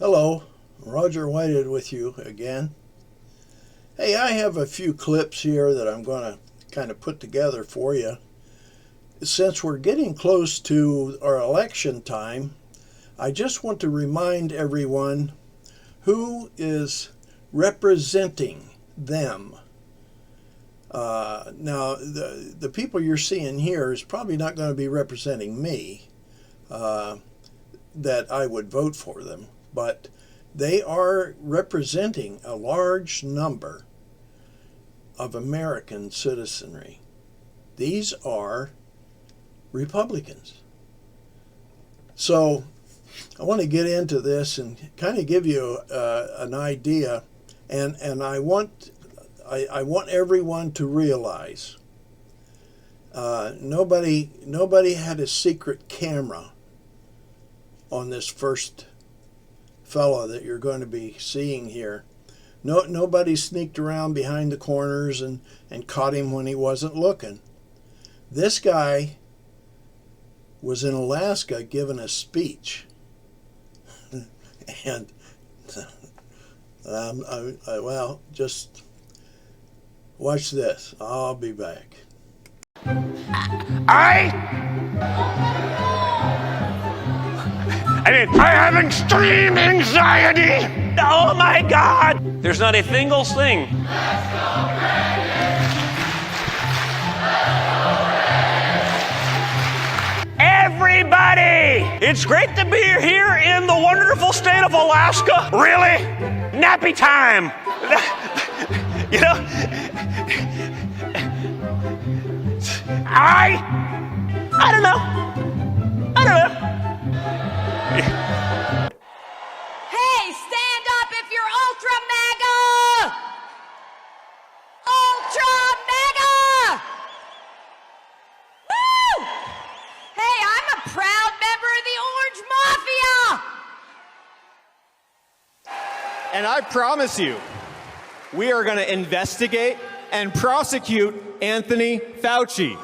Hello, Roger Whitehead with you again. Hey, I have a few clips here that I'm going to kind of put together for you. Since we're getting close to our election time, I just want to remind everyone who is representing them. Now, the people you're seeing here is probably not going to be representing me, that I would vote for them, but they are representing a large number of American citizenry. These are Republicans. So I want to get into this and kind of give you an idea, and I want everyone to realize nobody had a secret camera on this first fellow that you're going to be seeing here. Nobody sneaked around behind the corners and caught him when he wasn't looking. This guy was in Alaska giving a speech. And, well, just watch this. I'll be back. I have extreme anxiety. Oh my God! There's not a single thing. Everybody! It's great to be here in the wonderful state of Alaska. Really? Nappy time. You know, I don't know. I don't know. Hey, stand up if you're ultra mega! Ultra mega! Woo! Hey, I'm a proud member of the Orange Mafia! And I promise you, we are going to investigate and prosecute Anthony Fauci.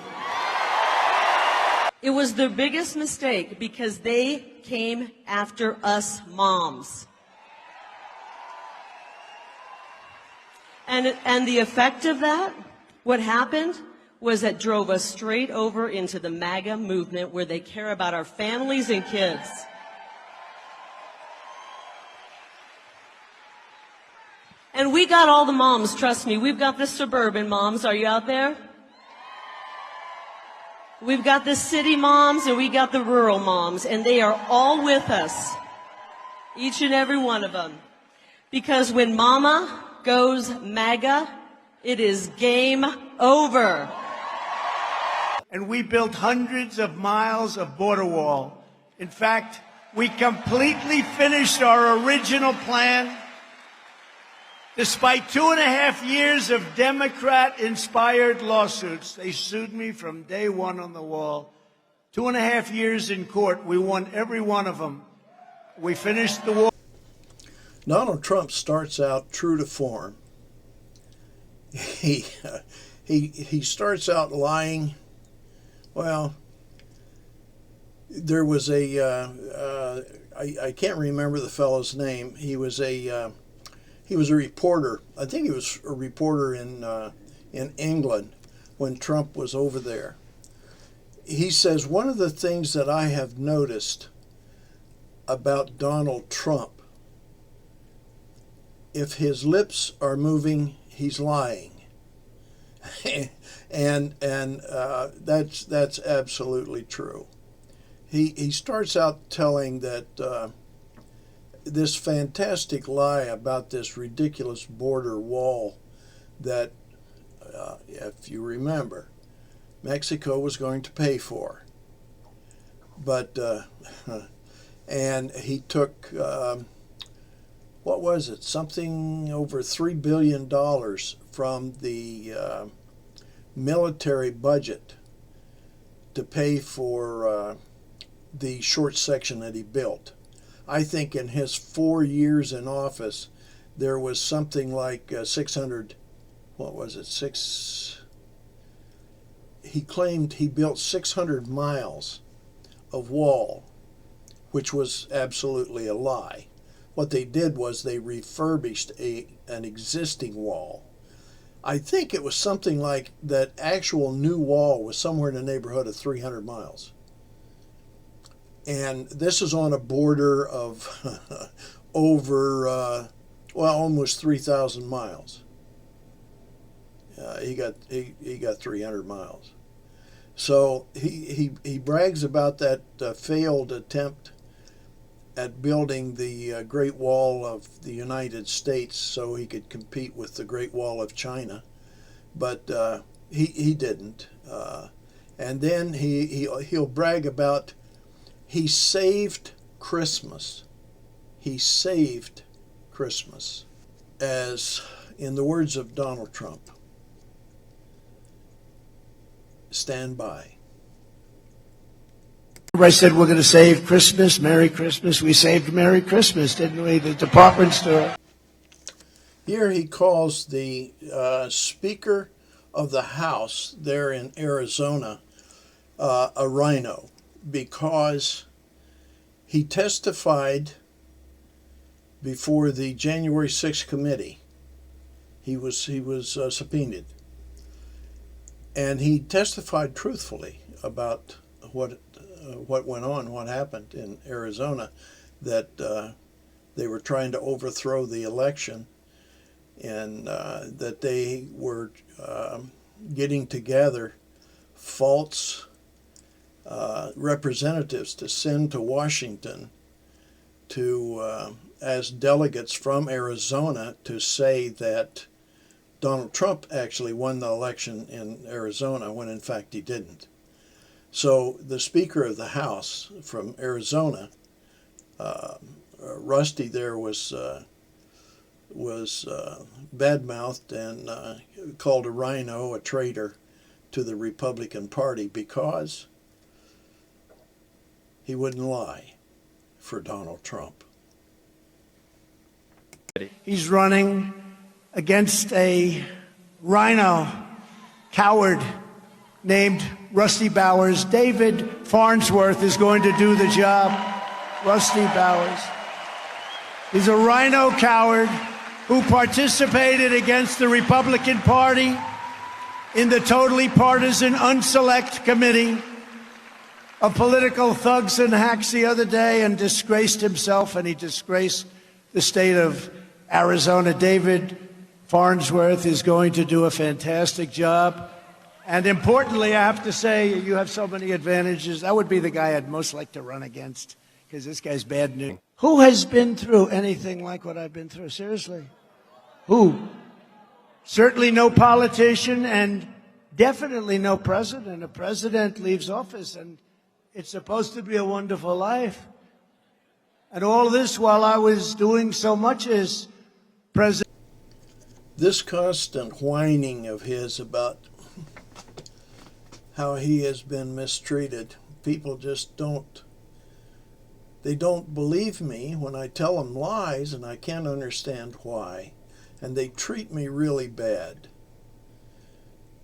It was their biggest mistake because they came after us moms. And the effect of that, what happened, was that drove us straight over into the MAGA movement where they care about our families and kids. And we got all the moms, trust me. We've got the suburban moms. Are you out there? We've got the city moms and we got the rural moms, and they are all with us, each and every one of them. Because when mama goes MAGA, it is game over. And we built hundreds of miles of border wall. In fact, we completely finished our original plan. Despite 2.5 years of Democrat-inspired lawsuits, they sued me from day one on the wall. 2.5 years in court, we won every one of them. We finished the wall. Donald Trump starts out true to form. He starts out lying. Well, there was I can't remember the fellow's name. He was a reporter. I think he was a reporter in England when Trump was over there. He says, one of the things that I have noticed about Donald Trump, if his lips are moving, he's lying. and that's absolutely true. He starts out telling that this fantastic lie about this ridiculous border wall that, if you remember, Mexico was going to pay for. But, and he took, what was it, something over $3 billion from the military budget to pay for the short section that he built. I think in his 4 years in office, there was something like 600, what was it, he claimed he built 600 miles of wall, which was absolutely a lie. what they did was they refurbished an existing wall. I think it was something like that actual new wall was somewhere in the neighborhood of 300 miles. And this is on a border of over, almost 3,000 miles. He got 300 miles. So he brags about that failed attempt at building the Great Wall of the United States so he could compete with the Great Wall of China, but he didn't. And then he'll brag about he saved Christmas. He saved Christmas, as in the words of Donald Trump. Stand by. Everybody said we're going to save Christmas, Merry Christmas. We saved Merry Christmas, didn't we? The department store. Here he calls the Speaker of the House there in Arizona a rhino because he testified before the January 6th committee. He was subpoenaed, and he testified truthfully about what went on, what happened in Arizona, that they were trying to overthrow the election, and that they were getting together false representatives to send to Washington to as delegates from Arizona to say that Donald Trump actually won the election in Arizona when in fact he didn't. So the Speaker of the House from Arizona, Rusty, there was bad-mouthed and called a rhino a traitor to the Republican Party because he wouldn't lie for Donald Trump. He's running against a rhino coward named Rusty Bowers. David Farnsworth is going to do the job. Rusty Bowers. He's a rhino coward who participated against the Republican Party in the totally partisan unselect committee of political thugs and hacks the other day and disgraced himself, and he disgraced the state of Arizona. David Farnsworth is going to do a fantastic job. And importantly, I have to say, you have so many advantages. That would be the guy I'd most like to run against, because this guy's bad news. Who has been through anything like what I've been through? Seriously. Who? Certainly no politician, and definitely no president. A president leaves office, and it's supposed to be a wonderful life. And all this while I was doing so much as president. This constant whining of his about how he has been mistreated, people just don't believe me when I tell them lies, and I can't understand why. And they treat me really bad.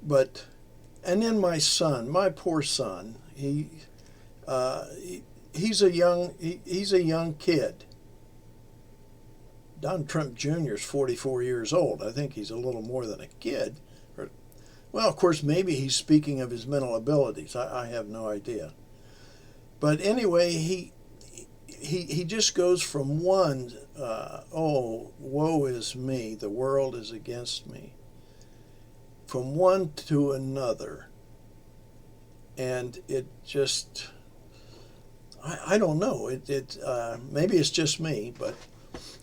And then my son, my poor son, he's a young kid. Donald Trump Jr. is 44 years old. I think he's a little more than a kid. Well, of course, maybe he's speaking of his mental abilities. I have no idea. But anyway, he just goes from one, oh, woe is me, the world is against me, from one to another. And it just, I don't know. Maybe it's just me, but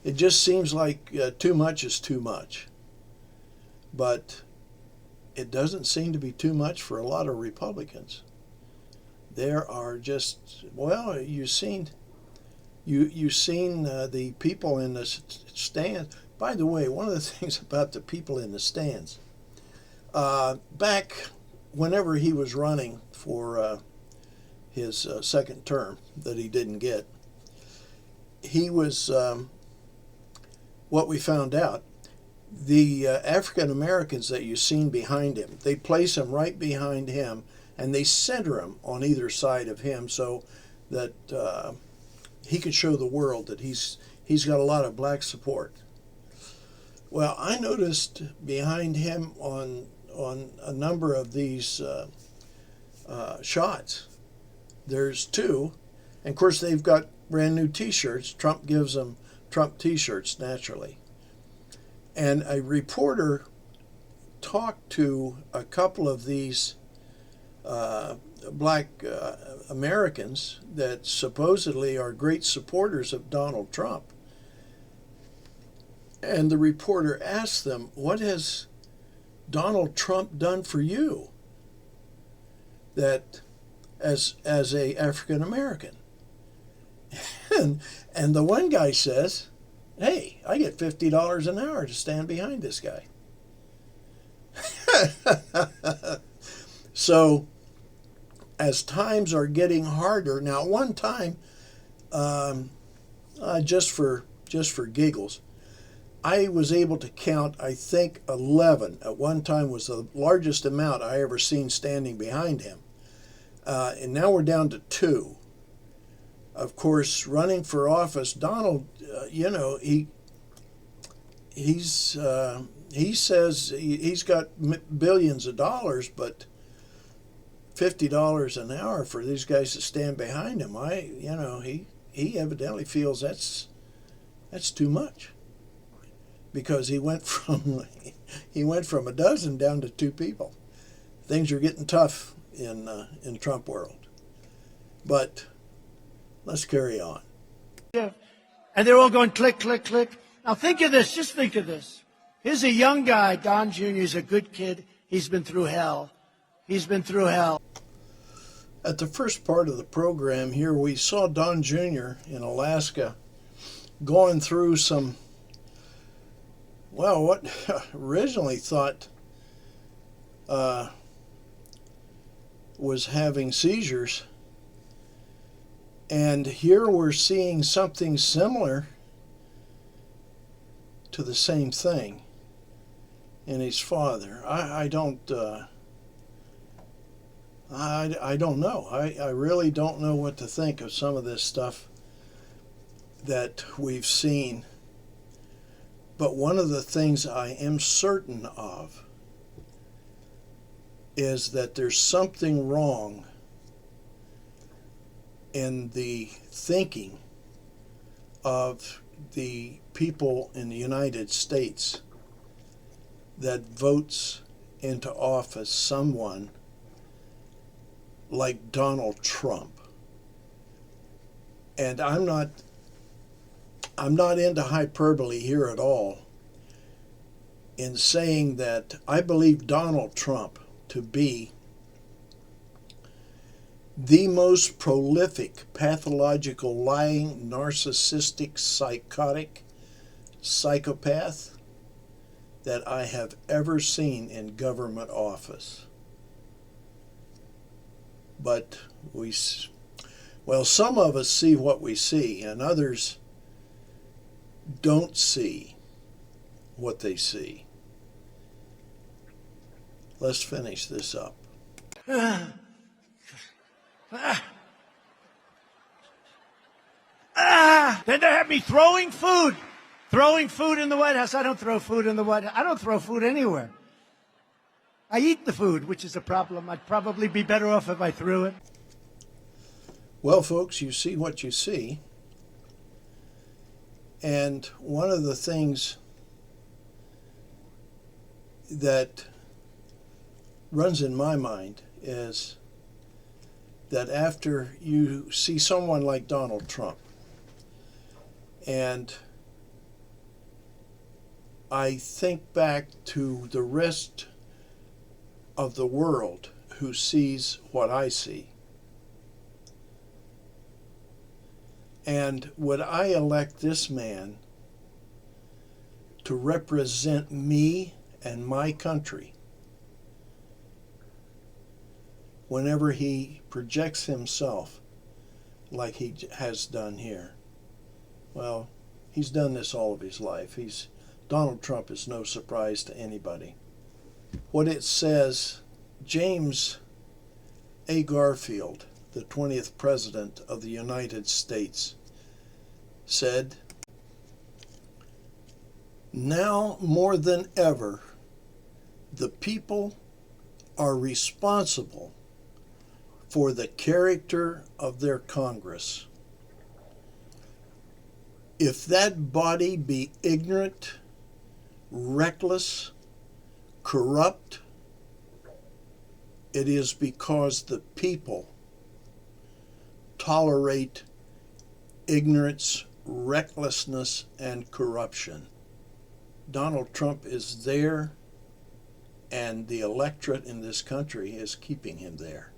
it just seems like too much is too much. But it doesn't seem to be too much for a lot of Republicans. There are just, well, you've seen the people in the stands. By the way, one of the things about the people in the stands, back whenever he was running for his second term that he didn't get, he was, what we found out, the African Americans that you've seen behind him, they place him right behind him, and they center him on either side of him so that he could show the world that he's got a lot of black support. Well, I noticed behind him on a number of these shots, there's two, and of course they've got brand new T-shirts. Trump gives them Trump T-shirts naturally, and a reporter talked to a couple of these black Americans that supposedly are great supporters of Donald Trump. And the reporter asked them, "What has Donald Trump done for you that as a African American?" And the one guy says, "Hey, I get $50 an hour to stand behind this guy." So as times are getting harder now, one time, just for giggles, I was able to count, I think, 11 at one time. Was the largest amount I ever seen standing behind him, and now we're down to 2. Of course, running for office, Donald, he says he's got billions of dollars, but $50 an hour for these guys to stand behind him, he evidently feels that's too much, because he went from a dozen down to 2 people. Things are getting tough in Trump world, but let's carry on. And they're all going click, click, click. Now think of this. Just think of this. Here's a young guy, Don Jr. He's a good kid. He's been through hell. He's been through hell. At the first part of the program here, we saw Don Jr. in Alaska going through some, well, what originally thought was having seizures. And here we're seeing something similar to the same thing in his father. I don't know. I really don't know what to think of some of this stuff that we've seen. But one of the things I am certain of is that there's something wrong in the thinking of the people in the United States that votes into office someone like Donald Trump. And I'm not into hyperbole here at all in saying that I believe Donald Trump to be the most prolific, pathological, lying, narcissistic, psychotic psychopath that I have ever seen in government office. But some of us see what we see, and others don't see what they see. Let's finish this up. Then they have me throwing food in the White House. I don't throw food in the White House. I don't throw food anywhere. I eat the food, which is a problem. I'd probably be better off if I threw it. Well, folks, you see what you see. And one of the things that runs in my mind is that after you see someone like Donald Trump, and I think back to the rest of the world who sees what I see, and would I elect this man to represent me and my country whenever he projects himself like he has done here? Well, he's done this all of his life. Donald Trump is no surprise to anybody. What it says, James A. Garfield, the 20th President of the United States, said, "Now more than ever, the people are responsible for the character of their Congress. If that body be ignorant, reckless, corrupt, it is because the people tolerate ignorance, recklessness, and corruption." Donald Trump is there, and the electorate in this country is keeping him there.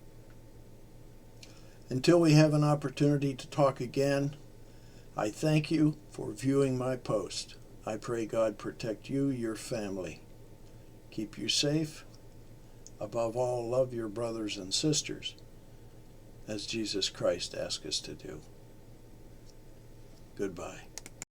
Until we have an opportunity to talk again, I thank you for viewing my post. I pray God protect you, your family, keep you safe. Above all, love your brothers and sisters as Jesus Christ asked us to do. Goodbye.